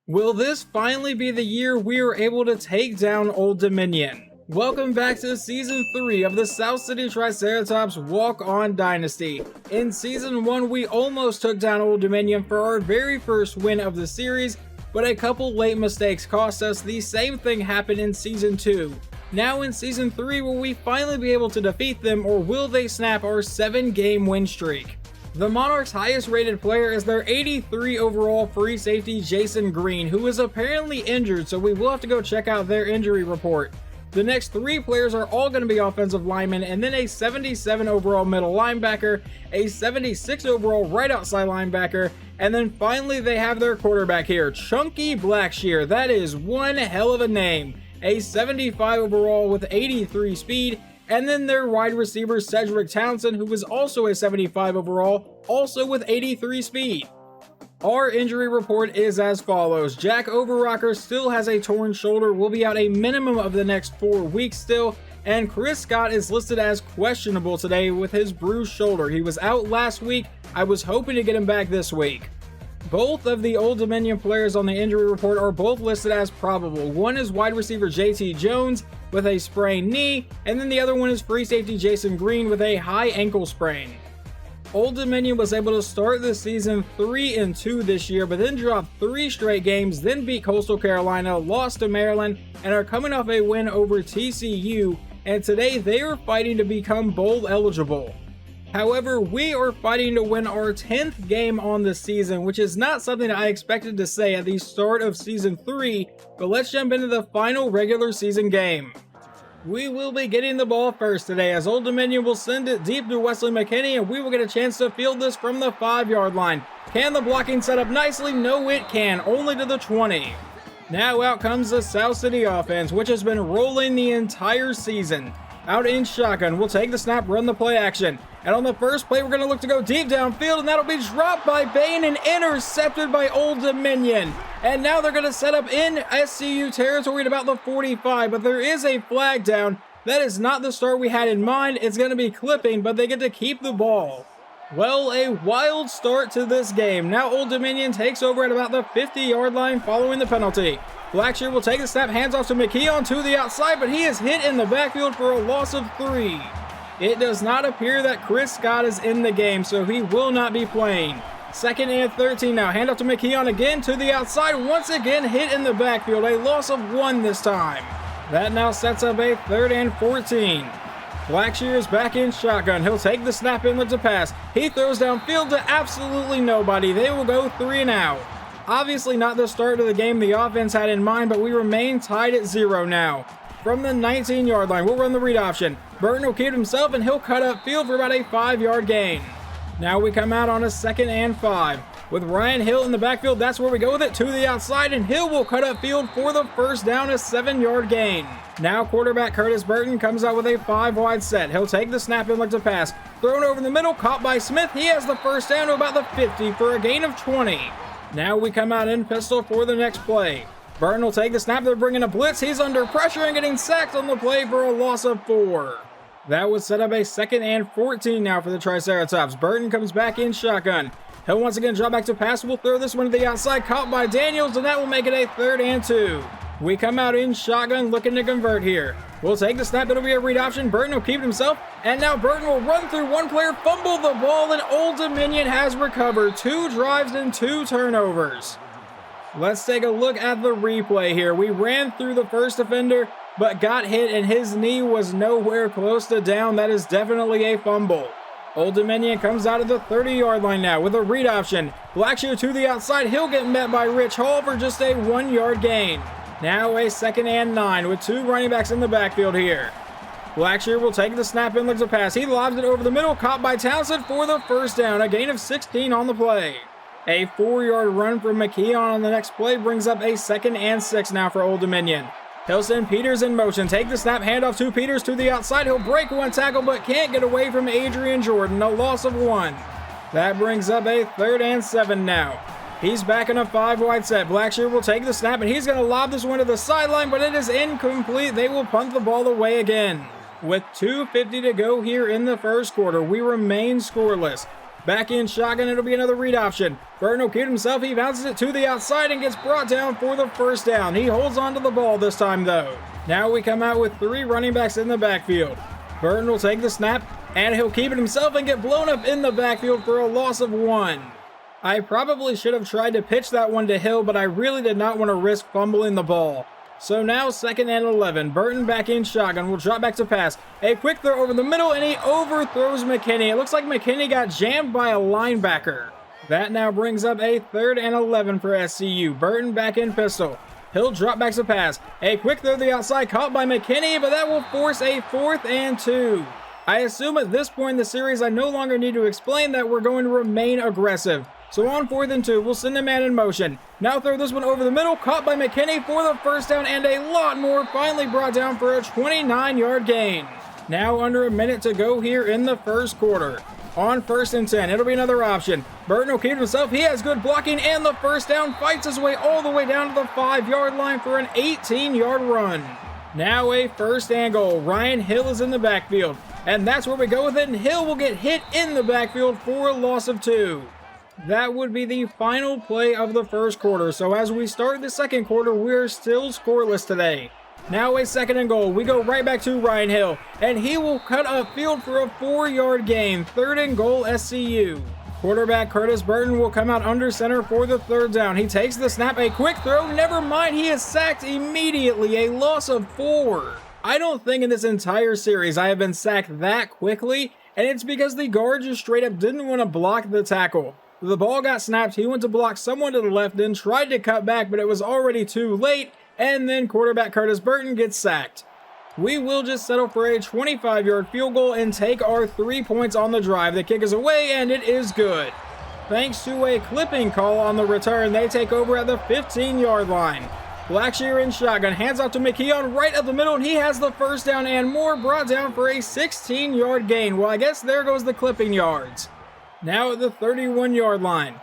Will this finally be the year we are able to take down Old Dominion? Welcome back to Season 3 of the South City Triceratops Walk-On Dynasty. In Season 1, we almost took down Old Dominion for our very first win of the series, but a couple late mistakes cost us. The same thing happened in Season 2. Now in Season 3, will we finally be able to defeat them, or will they snap our 7-game win streak? The Monarchs' highest rated player is their 83 overall free safety Jason Green, who is apparently injured, so we will have to go check out their injury report. The next 3 players are all going to be offensive linemen, and then a 77 overall middle linebacker, a 76 overall right outside linebacker, and then finally they have their quarterback here, Chunky Blackshear. That is one hell of a name. A 75 overall with 83 speed, and then their wide receiver Cedric Townsend, who was also a 75 overall, also with 83 speed. Our injury report is as follows. Jack Overrocker still has a torn shoulder, will be out a minimum of the next 4 weeks still, and Chris Scott is listed as questionable today with his bruised shoulder. He was out last week. I was hoping to get him back this week. Both of the Old Dominion players on the injury report are both listed as probable. One is wide receiver JT Jones with a sprained knee, and then the other one is free safety Jason Green with a high ankle sprain. Old Dominion was able to start the season 3-2 this year, but then dropped 3 straight games, then beat Coastal Carolina, lost to Maryland, and are coming off a win over TCU, and today they are fighting to become bowl eligible. However, we are fighting to win our 10th game on the season, which is not something I expected to say at the start of Season 3, but let's jump into the final regular season game. We will be getting the ball first today, as Old Dominion will send it deep to Wesley McKinney, and we will get a chance to field this from the 5-yard line. Can the blocking set up nicely? No, it can, only to the 20. Now out comes the South City offense, which has been rolling the entire season. Out in shotgun, we'll take the snap, run the play action. And on the first play, we're going to look to go deep downfield, and that'll be dropped by Bain and intercepted by Old Dominion. And now they're going to set up in SCU territory at about the 45, but there is a flag down. That is not the start we had in mind. It's going to be clipping, but they get to keep the ball. Well, a wild start to this game. Now Old Dominion takes over at about the 50-yard line following the penalty. Blackshear will take the snap, hands off to Ncaa to the outside, but he is hit in the backfield for a loss of 3. It does not appear that Chris Scott is in the game, so he will not be playing. 2nd and 13 now. Hand off to Ncaa again to the outside. Once again hit in the backfield. A loss of 1 this time. That now sets up a 3rd and 14. Blackshear is back in shotgun. He'll take the snap and look to pass. He throws downfield to absolutely nobody. They will go 3 and out. Obviously not the start of the game the offense had in mind, but we remain tied at 0 now. From the 19-yard line, we'll run the read option. Burton will keep it himself, and he'll cut up field for about a 5-yard gain. Now we come out on a 2nd and 5. With Ryan Hill in the backfield, that's where we go with it, to the outside, and Hill will cut up field for the first down, a 7-yard gain. Now quarterback Curtis Burton comes out with a 5-wide set. He'll take the snap and look to pass. Thrown over the middle, caught by Smith. He has the first down to about the 50 for a gain of 20. Now we come out in pistol for the next play. Burton will take the snap. They're bringing a blitz. He's under pressure and getting sacked on the play for a loss of 4. That would set up a 2nd and 14 now for the Triceratops. Burton comes back in shotgun. He'll once again drop back to pass. We'll throw this one to the outside, caught by Daniels, and that will make it a 3rd and 2. We come out in shotgun looking to convert here. We'll take the snap. It'll be a read option. Burton will keep it himself, and now Burton will run through one player, fumble the ball, and Old Dominion has recovered. 2 drives and 2 turnovers. Let's take a look at the replay here. We ran through the first defender, but got hit, and his knee was nowhere close to down. That is definitely a fumble. Old Dominion comes out of the 30-yard line now with a read option. Blackshear to the outside. He'll get met by Rich Hall for just a 1-yard gain. Now a 2nd and 9 with 2 running backs in the backfield here. Blackshear will take the snap and looks to pass. He lobs it over the middle, caught by Townsend for the first down. A gain of 16 on the play. A 4-yard run from Ncaa on the next play brings up a 2nd and 6 now for Old Dominion. He'll send Peters in motion. Take the snap, handoff to Peters to the outside. He'll break one tackle but can't get away from Adrian Jordan. A loss of 1. That brings up a 3rd and 7 now. He's back in a 5-wide set. Blackshear will take the snap, and he's going to lob this one to the sideline, but it is incomplete. They will punt the ball away again. With 2:50 to go here in the first quarter, we remain scoreless. Back in shotgun, it'll be another read option. Burton will keep himself, he bounces it to the outside and gets brought down for the first down. He holds on to the ball this time though. Now we come out with 3 running backs in the backfield. Burton will take the snap, and he'll keep it himself and get blown up in the backfield for a loss of 1. I probably should have tried to pitch that one to Hill, but I really did not want to risk fumbling the ball. So now 2nd and 11. Burton back in shotgun. Will drop back to pass. A quick throw over the middle, and he overthrows McKinney. It looks like McKinney got jammed by a linebacker. That now brings up a 3rd and 11 for SCU. Burton back in pistol. He'll drop back to pass. A quick throw to the outside, caught by McKinney, but that will force a 4th and 2. I assume at this point in the series, I no longer need to explain that we're going to remain aggressive. So on 4th and 2, we'll send a man in motion. Now throw this one over the middle, caught by McKinney for the first down, and a lot more, finally brought down for a 29-yard gain. Now under a minute to go here in the first quarter. On 1st and 10, it'll be another option. Burton will keep himself, he has good blocking, and the first down, fights his way all the way down to the 5-yard line for an 18-yard run. Now a 1st and goal. Ryan Hill is in the backfield, and that's where we go with it, and Hill will get hit in the backfield for a loss of 2. That would be the final play of the first quarter, so as we start the second quarter, we're still scoreless today. Now a 2nd and goal. We go right back to Ryan Hill, and he will cut upfield for a 4-yard gain. 3rd and goal SCU. Quarterback Curtis Burton will come out under center for the 3rd down. He takes the snap, a quick throw, never mind, he is sacked immediately, a loss of 4. I don't think in this entire series I have been sacked that quickly, and it's because the guard just straight up didn't want to block the tackle. The ball got snapped, he went to block someone to the left, then tried to cut back, but it was already too late, and then quarterback Curtis Burton gets sacked. We will just settle for a 25-yard field goal and take our 3 points on the drive. The kick is away, and it is good. Thanks to a clipping call on the return, they take over at the 15-yard line. Blackshear in shotgun, hands off to Ncaa right up the middle, and he has the first down and more, brought down for a 16-yard gain. Well, I guess there goes the clipping yards. Now at the 31-yard line.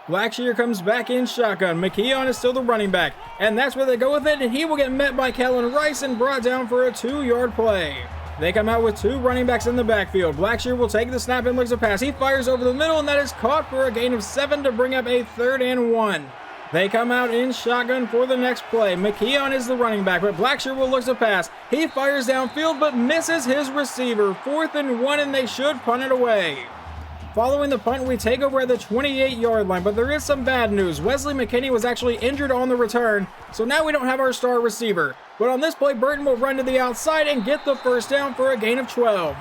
Blackshear comes back in shotgun. Ncaa is still the running back, and that's where they go with it, and he will get met by Kellen Rice and brought down for a 2-yard play. They come out with 2 running backs in the backfield. Blackshear will take the snap and looks to pass. He fires over the middle, and that is caught for a gain of 7 to bring up a 3rd and 1. They come out in shotgun for the next play. Ncaa is the running back, but Blackshear will look to pass. He fires downfield, but misses his receiver. 4th and 1, and they should punt it away. Following the punt, we take over at the 28-yard line, but there is some bad news. Wesley McKinney was actually injured on the return, so now we don't have our star receiver. But on this play, Burton will run to the outside and get the first down for a gain of 12.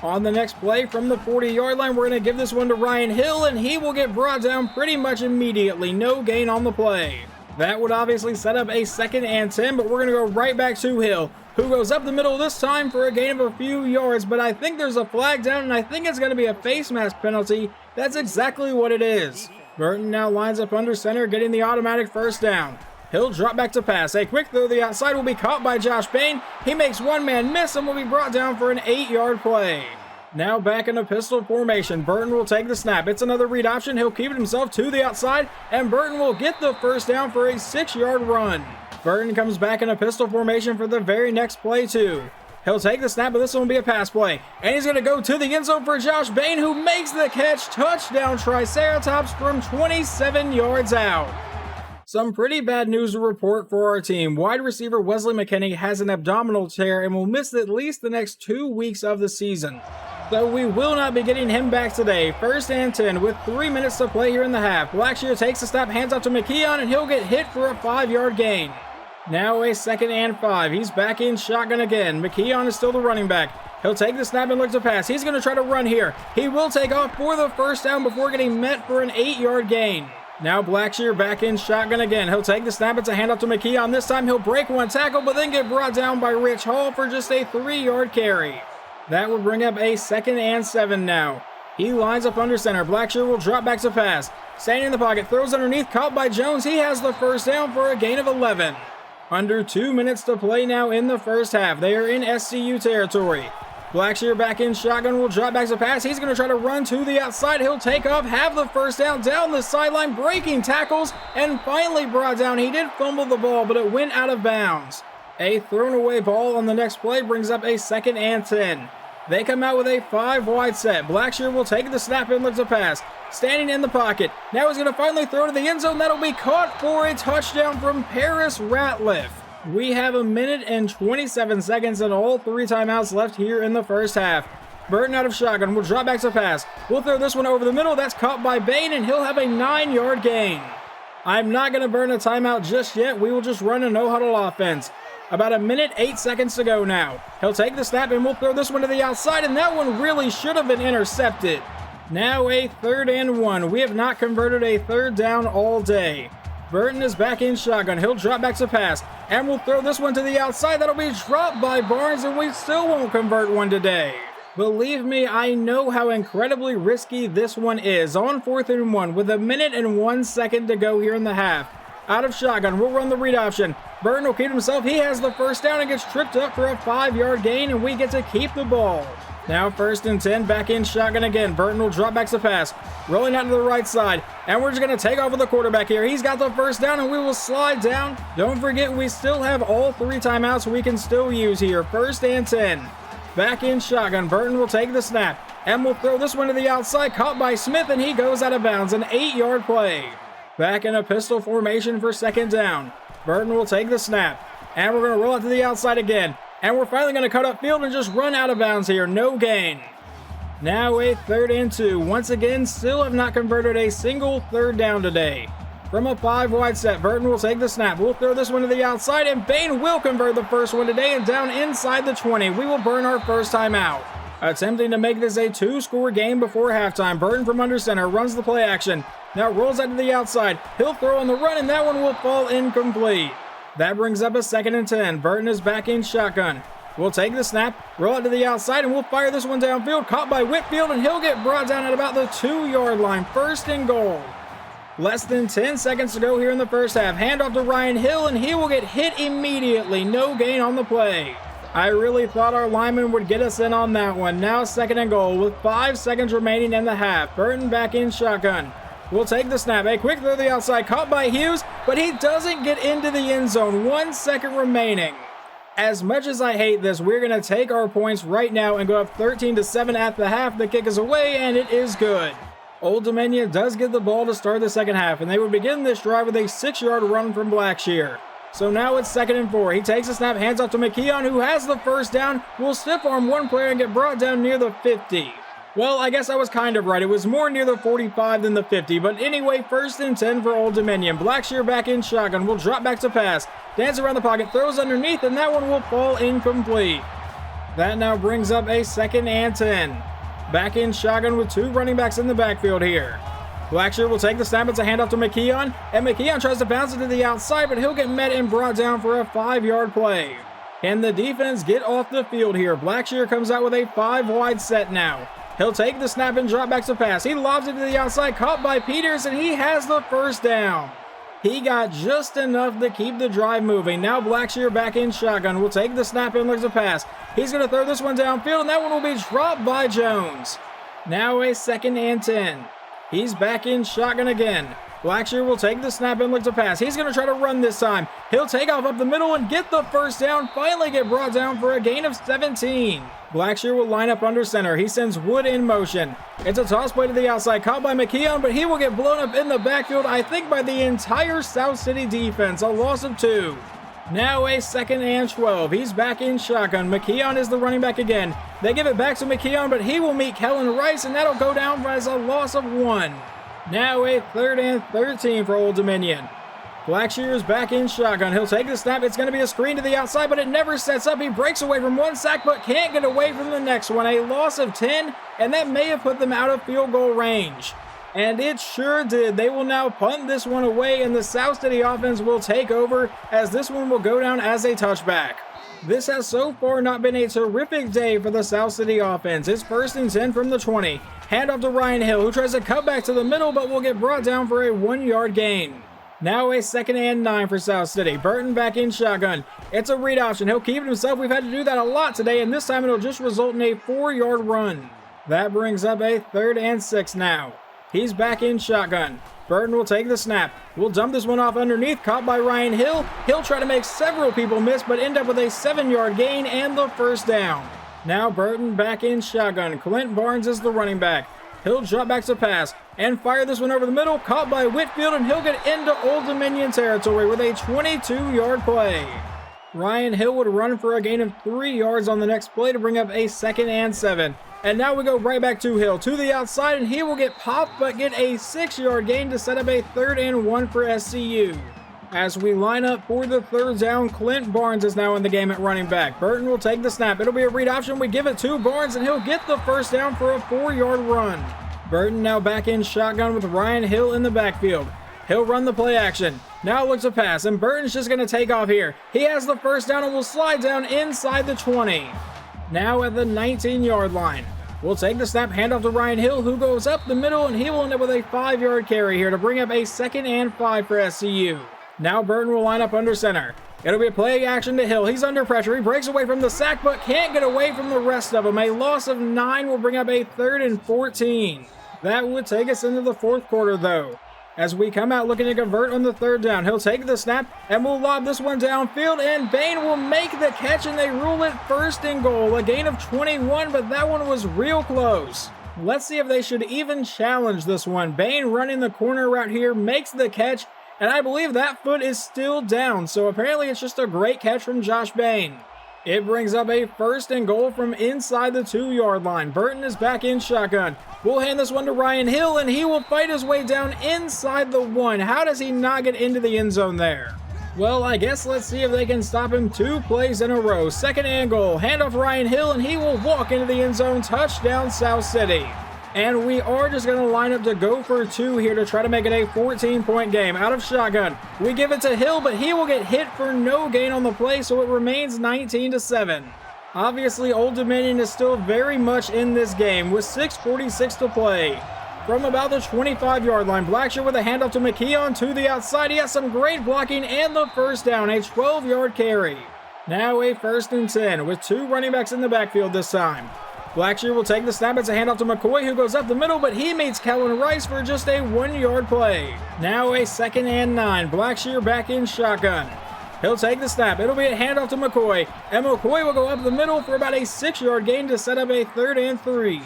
On the next play from the 40-yard line, we're going to give this one to Ryan Hill, and he will get brought down pretty much immediately. No gain on the play. That would obviously set up a 2nd and 10, but we're going to go right back to Hill, who goes up the middle this time for a gain of a few yards, but I think there's a flag down, and I think it's going to be a face mask penalty. That's exactly what it is. Burton now lines up under center, getting the automatic first down. He'll drop back to pass. A quick throw to the outside will be caught by Josh Payne. He makes one man miss and will be brought down for an 8-yard play. Now back in a pistol formation. Burton will take the snap. It's another read option. He'll keep it himself to the outside, and Burton will get the first down for a 6-yard run. Burton comes back in a pistol formation for the very next play too. He'll take the snap, but this one will be a pass play. And he's going to go to the end zone for Josh Bain, who makes the catch. Touchdown Triceratops from 27 yards out. Some pretty bad news to report for our team. Wide receiver Wesley McKinney has an abdominal tear and will miss at least the next 2 weeks of the season. So we will not be getting him back today. 1st and 10 with 3 minutes to play here in the half. Blackshear takes the snap, hands off to Ncaa, and he'll get hit for a 5-yard gain. Now a 2nd and 5. He's back in shotgun again. Ncaa is still the running back. He'll take the snap and look to pass. He's going to try to run here. He will take off for the first down before getting met for an 8-yard gain. Now Blackshear back in shotgun again. He'll take the snap. It's a handoff to Ncaa. This time he'll break one tackle, but then get brought down by Rich Hall for just a 3-yard carry. That will bring up a 2nd and 7 now. He lines up under center. Blackshear will drop back to pass. Standing in the pocket, throws underneath, caught by Jones. He has the first down for a gain of 11. Under 2 minutes to play now in the first half. They are in SCU territory. Blackshear back in shotgun will drop back to pass. He's going to try to run to the outside. He'll take off, have the first down the sideline, breaking tackles, and finally brought down. He did fumble the ball, but it went out of bounds. A thrown away ball on the next play brings up a 2nd and 10. They come out with a 5-wide set. Blackshear will take the snap and look to pass. Standing in the pocket. Now he's going to finally throw to the end zone. That'll be caught for a touchdown from Paris Ratliff. We have 1 minute and 27 seconds and all 3 timeouts left here in the first half. Burton out of shotgun will drop back to pass. We'll throw this one over the middle. That's caught by Bain, and he'll have a 9-yard gain. I'm not going to burn a timeout just yet. We will just run a no-huddle offense. About 1 minute, 8 seconds to go now. He'll take the snap, and we'll throw this one to the outside, and that one really should have been intercepted. Now a 3rd and 1. We have not converted a 3rd down all day. Burton is back in shotgun. He'll drop back to pass, and we'll throw this one to the outside. That'll be dropped by Barnes, and we still won't convert one today. Believe me, I know how incredibly risky this one is. On 4th and 1 with 1 minute and 1 second to go here in the half. Out of shotgun, we'll run the read option. Burton will keep himself. He has the 1st down and gets tripped up for a 5-yard gain, and we get to keep the ball. Now 1st and 10, back in shotgun again. Burton will drop back to pass, rolling out to the right side, and we're just going to take off with the quarterback here. He's got the 1st down, and we will slide down. Don't forget, we still have all 3 timeouts we can still use here. 1st and 10. Back in shotgun, Burton will take the snap, and we'll throw this one to the outside, caught by Smith, and he goes out of bounds. An 8-yard play. Back in a pistol formation for 2nd down. Burton will take the snap, and we're going to roll it to the outside again. And we're finally going to cut up field and just run out of bounds here. No gain. Now a 3rd and 2. Once again, still have not converted a single 3rd down today. From a 5-wide set, Burton will take the snap. We'll throw this one to the outside, and Bain will convert the first one today and down inside the 20. We will burn our first time out. Attempting to make this a 2-score game before halftime. Burton from under center runs the play action. Now rolls out to the outside. He'll throw on the run, and that one will fall incomplete. That brings up a 2nd and 10. Burton is back in shotgun. We'll take the snap, roll it to the outside, and we'll fire this one downfield. Caught by Whitfield, and he'll get brought down at about the 2-yard line. 1st and goal. Less than 10 seconds to go here in the first half. Handoff to Ryan Hill, and he will get hit immediately. No gain on the play. I really thought our lineman would get us in on that one. Now 2nd and goal with 5 seconds remaining in the half. Burton back in shotgun. We'll take the snap. A quick throw to the outside, caught by Hughes, but he doesn't get into the end zone. 1 second remaining. As much as I hate this, we're going to take our points right now and go up 13-7 at the half. The kick is away, and it is good. Old Dominion does get the ball to start the second half, and they would begin this drive with a 6-yard run from Blackshear. So now it's 2nd and 4. He takes the snap, hands off to Ncaa, who has the 1st down. Will stiff arm one player and get brought down near the 50. Well, I guess I was kind of right. It was more near the 45 than the 50. But anyway, 1st and 10 for Old Dominion. Blackshear back in shotgun. Will drop back to pass. Dance around the pocket. Throws underneath, and that one will fall incomplete. That now brings up a 2nd and 10. Back in shotgun with 2 running backs in the backfield here. Blackshear will take the snap. It's a handoff to Ncaa. And Ncaa tries to bounce it to the outside, but he'll get met and brought down for a 5-yard play. Can the defense get off the field here? Blackshear comes out with a 5-wide set now. He'll take the snap and drop back to pass. He lobs it to the outside, caught by Peters, and he has the 1st down. He got just enough to keep the drive moving. Now Blackshear back in shotgun. Will take the snap and looks to pass. He's going to throw this one downfield, and that one will be dropped by Jones. Now a 2nd and 10. He's back in shotgun again. Blackshear will take the snap and look to pass. He's going to try to run this time. He'll take off up the middle and get the 1st down. Finally get brought down for a gain of 17. Blackshear will line up under center. He sends Wood in motion. It's a toss play to the outside, caught by Ncaa, but he will get blown up in the backfield, I think by the entire South City defense. A loss of 2. Now a 2nd and 12. He's back in shotgun. Ncaa is the running back again. They give it back to Ncaa, but he will meet Kellen Rice, and that'll go down as a loss of 1. Now a 3rd and 13 for Old Dominion. Blackshear is back in shotgun. He'll take the snap. It's going to be a screen to the outside, but it never sets up. He breaks away from one sack, but can't get away from the next one. A loss of 10, and that may have put them out of field goal range. And it sure did. They will now punt this one away, and the South City offense will take over as this one will go down as a touchback. This has so far not been a terrific day for the South City offense. It's 1st and 10 from the 20. Handoff to Ryan Hill, who tries to cut back to the middle, but will get brought down for a 1-yard gain. Now a 2nd and 9 for South City. Burton back in shotgun. It's a read option. He'll keep it himself. We've had to do that a lot today, and this time it'll just result in a 4-yard run. That brings up a 3rd and 6 now. He's back in shotgun. Burton will take the snap. We'll dump this one off underneath, caught by Ryan Hill. He'll try to make several people miss, but end up with a 7-yard gain and the 1st down. Now Burton back in shotgun. Clint Barnes is the running back. He'll drop back to pass and fire this one over the middle. Caught by Whitfield, and he'll get into Old Dominion territory with a 22-yard play. Ryan Hill would run for a gain of 3 yards on the next play to bring up a 2nd and 7. And now we go right back to Hill to the outside, and he will get popped but get a 6-yard gain to set up a 3rd and 1 for SCU. As we line up for the 3rd down, Clint Barnes is now in the game at running back. Burton will take the snap. It'll be a read option. We give it to Barnes, and he'll get the 1st down for a 4-yard run. Burton now back in shotgun with Ryan Hill in the backfield. He'll run the play action. Now looks to pass, and Burton's just going to take off here. He has the 1st down and will slide down inside the 20. Now at the 19-yard line. We'll take the snap, hand off to Ryan Hill, who goes up the middle, and he will end up with a 5-yard carry here to bring up a 2nd and 5 for SCU. Now Burton will line up under center. It'll be a play action to Hill. He's under pressure. He breaks away from the sack, but can't get away from the rest of them. A loss of 9 will bring up a 3rd and 14. That would take us into the 4th quarter, though. As we come out looking to convert on the 3rd down, he'll take the snap, and we'll lob this one downfield, and Bain will make the catch, and they rule it 1st and goal. A gain of 21, but that one was real close. Let's see if they should even challenge this one. Bain running the corner route here, makes the catch, and I believe that foot is still down, so apparently it's just a great catch from Josh Bain. It brings up a 1st and goal from inside the 2-yard line. Burton is back in shotgun. We'll hand this one to Ryan Hill, and he will fight his way down inside the 1. How does he not get into the end zone there? Well, I guess let's see if they can stop him 2 plays in a row. 2nd and goal. Hand off Ryan Hill, and he will walk into the end zone. Touchdown, South City. And we are just going to line up to go for 2 here to try to make it a 14-point game. Out of shotgun, we give it to Hill, but he will get hit for no gain on the play, so it remains 19-7. Obviously, Old Dominion is still very much in this game with 6:46 to play. From about the 25-yard line, Blackshear with a handoff to Ncaa to the outside. He has some great blocking and the 1st down, a 12-yard carry. Now a 1st and 10 with 2 running backs in the backfield this time. Blackshear will take the snap. It's a handoff to McCoy, who goes up the middle, but he meets Kellen Rice for just a 1-yard play. Now a 2nd and 9. Blackshear back in shotgun. He'll take the snap. It'll be a handoff to McCoy, and McCoy will go up the middle for about a 6-yard gain to set up a 3rd and 3.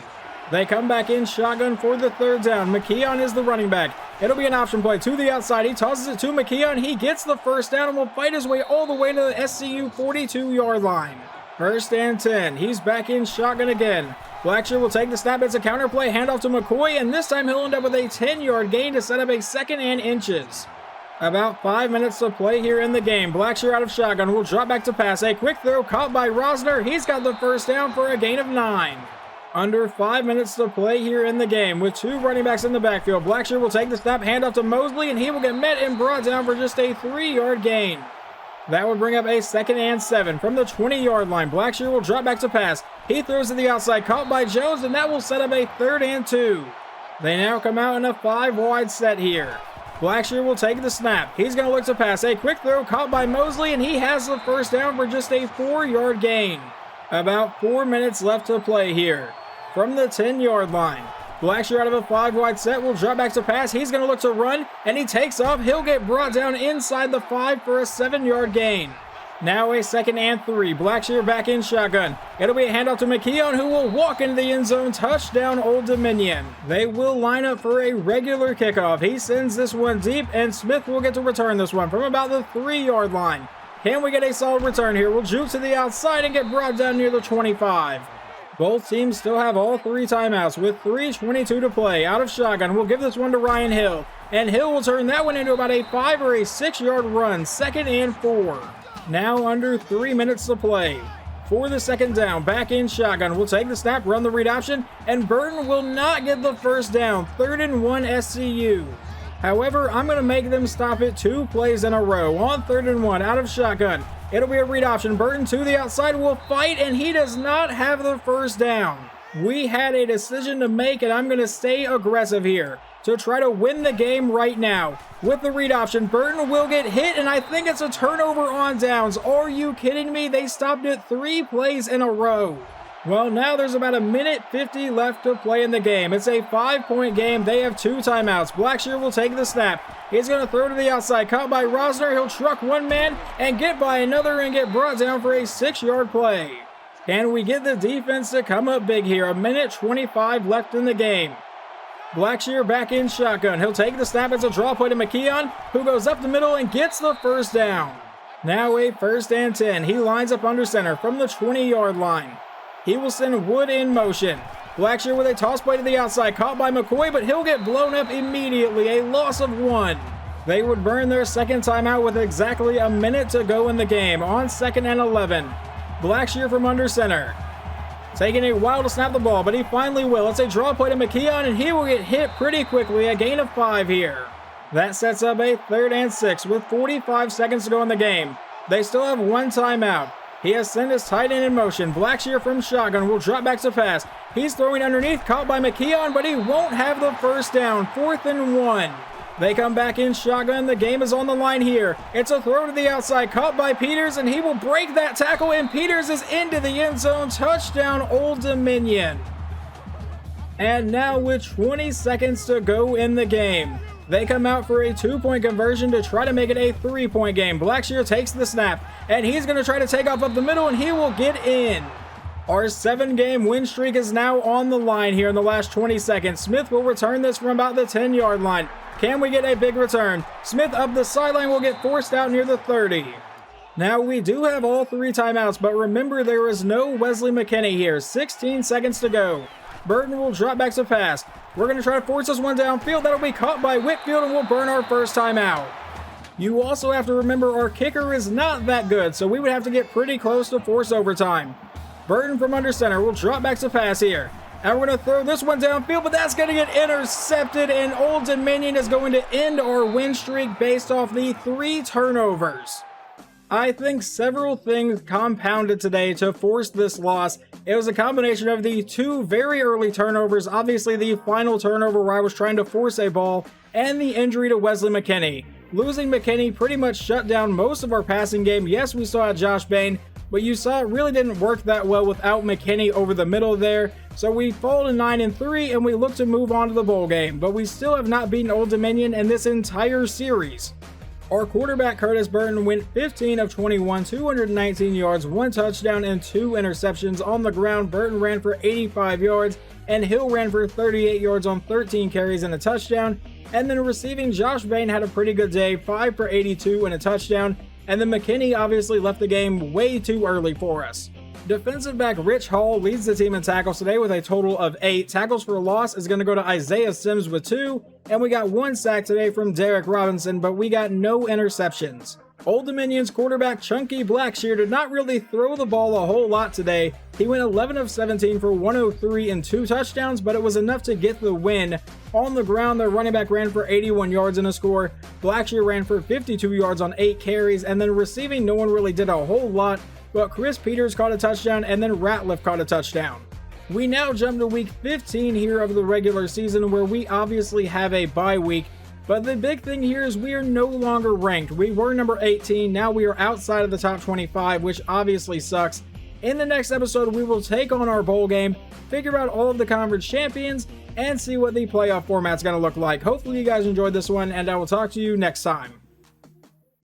They come back in shotgun for the 3rd down. Ncaa is the running back. It'll be an option play to the outside. He tosses it to Ncaa, and he gets the 1st down and will fight his way all the way to the SCU 42-yard line. 1st and 10. He's back in shotgun again. Blackshear will take the snap. It's a counter play. Handoff to McCoy, and this time he'll end up with a 10-yard gain to set up a 2nd and inches. About 5 minutes to play here in the game. Blackshear out of shotgun will drop back to pass. A quick throw caught by Rosner. He's got the 1st down for a gain of 9. Under 5 minutes to play here in the game with 2 running backs in the backfield. Blackshear will take the snap. Handoff to Mosley, and he will get met and brought down for just a 3-yard gain. That would bring up a 2nd and 7 from the 20-yard line. Blackshear will drop back to pass. He throws to the outside, caught by Jones, and that will set up a 3rd and 2. They now come out in a 5-wide set here. Blackshear will take the snap. He's going to look to pass. A quick throw caught by Mosley, and he has the 1st down for just a 4-yard gain. About 4 minutes left to play here. From the 10-yard line, Blackshear out of a 5-wide set will drop back to pass. He's going to look to run, and he takes off. He'll get brought down inside the 5 for a 7-yard gain. Now a 2nd and 3. Blackshear back in shotgun. It'll be a handoff to Ncaa, who will walk into the end zone. Touchdown, Old Dominion. They will line up for a regular kickoff. He sends this one deep, and Smith will get to return this one from about the 3-yard line. Can we get a solid return here? We'll juke to the outside and get brought down near the 25. Both teams still have all 3 timeouts with 3:22 to play. Out of shotgun, we'll give this one to Ryan Hill, and Hill will turn that one into about a 5 or a 6-yard run. 2nd and 4. Now under 3 minutes to play. For the 2nd down, back in shotgun. We'll take the snap, run the read option, and Burton will not get the 1st down. 3rd and 1 SCU. However, I'm going to make them stop it 2 plays in a row. On 3rd and 1, out of shotgun. It'll be a read option. Burton to the outside will fight, and he does not have the 1st down. We had a decision to make, and I'm going to stay aggressive here to try to win the game right now. With the read option, Burton will get hit, and I think it's a turnover on downs. Are you kidding me? They stopped it 3 plays in a row. Well, now there's about 1:50 left to play in the game. It's a 5-point game. They have 2 timeouts. Blackshear will take the snap. He's going to throw to the outside. Caught by Rosner. He'll truck one man and get by another and get brought down for a 6-yard play. Can we get the defense to come up big here? A minute 25 left in the game. Blackshear back in shotgun. He'll take the snap as a draw play to Ncaa, who goes up the middle and gets the first down. Now a 1st and 10. He lines up under center from the 20-yard line. He will send Wood in motion. Blackshear with a toss play to the outside, caught by McCoy, but he'll get blown up immediately. A loss of 1. They would burn their second timeout with exactly a minute to go in the game on 2nd and 11. Blackshear from under center. Taking a while to snap the ball, but he finally will. It's a draw play to Ncaa, and he will get hit pretty quickly. A gain of 5 here. That sets up a 3rd and 6 with 45 seconds to go in the game. They still have 1 timeout. He has sent his tight end in motion. Blackshear from shotgun will drop back to pass. He's throwing underneath, caught by Ncaa, but he won't have the first down. 4th and 1. They come back in shotgun. The game is on the line here. It's a throw to the outside, caught by Peters, and he will break that tackle, and Peters is into the end zone. Touchdown, Old Dominion. And now with 20 seconds to go in the game, they come out for a 2-point conversion to try to make it a 3-point game. Blackshear takes the snap, and he's going to try to take off up the middle, and he will get in. Our 7-game win streak is now on the line here in the last 20 seconds. Smith will return this from about the 10-yard line. Can we get a big return? Smith up the sideline will get forced out near the 30. Now we do have all 3 timeouts, but remember there is no Wesley McKinney here. 16 seconds to go. Burton will drop back to pass. We're going to try to force this one downfield. That'll be caught by Whitfield, and we'll burn our first timeout. You also have to remember our kicker is not that good, so we would have to get pretty close to force overtime. Burton from under center will drop back to pass here. And we're going to throw this one downfield, but that's going to get intercepted, and Old Dominion is going to end our win streak based off the 3 turnovers. I think several things compounded today to force this loss. It was a combination of the 2 very early turnovers, obviously the final turnover where I was trying to force a ball, and the injury to Wesley McKinney. Losing McKinney pretty much shut down most of our passing game. Yes, we still had Josh Bain, but you saw it really didn't work that well without McKinney over the middle there. So we fall to 9-3, and we look to move on to the bowl game, but we still have not beaten Old Dominion in this entire series. Our quarterback Curtis Burton went 15 of 21, 219 yards, 1 touchdown, and 2 interceptions. On the ground, Burton ran for 85 yards, and Hill ran for 38 yards on 13 carries and a touchdown. And then receiving, Josh Bain had a pretty good day, 5 for 82 and a touchdown. And then McKinney obviously left the game way too early for us. Defensive back Rich Hall leads the team in tackles today with a total of 8. Tackles for loss is going to go to Isaiah Sims with 2. And we got 1 sack today from Derek Robinson, but we got no interceptions. Old Dominion's quarterback Chunky Blackshear did not really throw the ball a whole lot today. He went 11 of 17 for 103 and 2 touchdowns, but it was enough to get the win. On the ground, their running back ran for 81 yards and a score. Blackshear ran for 52 yards on 8 carries, and then receiving, no one really did a whole lot, but Chris Peters caught a touchdown, and then Ratliff caught a touchdown. We now jump to week 15 here of the regular season, where we obviously have a bye week. But the big thing here is we are no longer ranked. We were number 18, now we are outside of the top 25, which obviously sucks. In the next episode, we will take on our bowl game, figure out all of the conference champions, and see what the playoff format's going to look like. Hopefully you guys enjoyed this one, and I will talk to you next time.